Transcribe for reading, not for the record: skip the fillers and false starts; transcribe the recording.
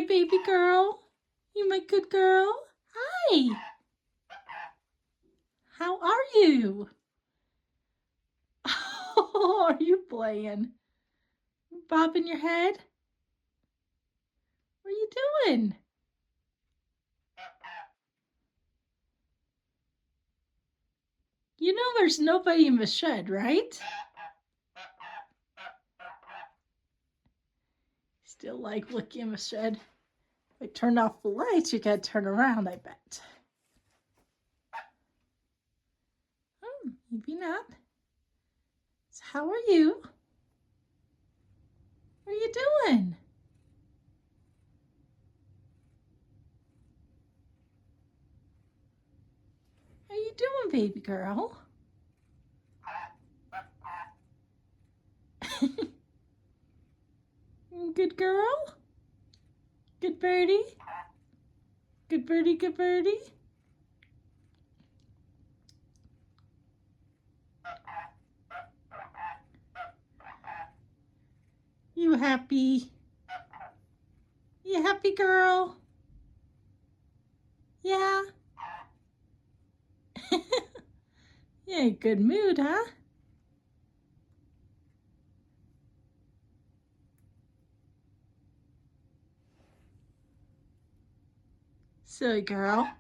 baby girl. You my good girl. Hi. How are you? Oh, are you playing? Bobbing your head? What are you doing? You know there's nobody in the shed, right? Still like looking in the shed. If I turn off the lights, you gotta turn around, I bet. Maybe not. So how are you? What are you doing? How are you doing, baby girl? Good girl? Good birdie? Good birdie, good birdie? You happy? You happy girl? Yeah? Yeah, good mood, huh? Silly girl.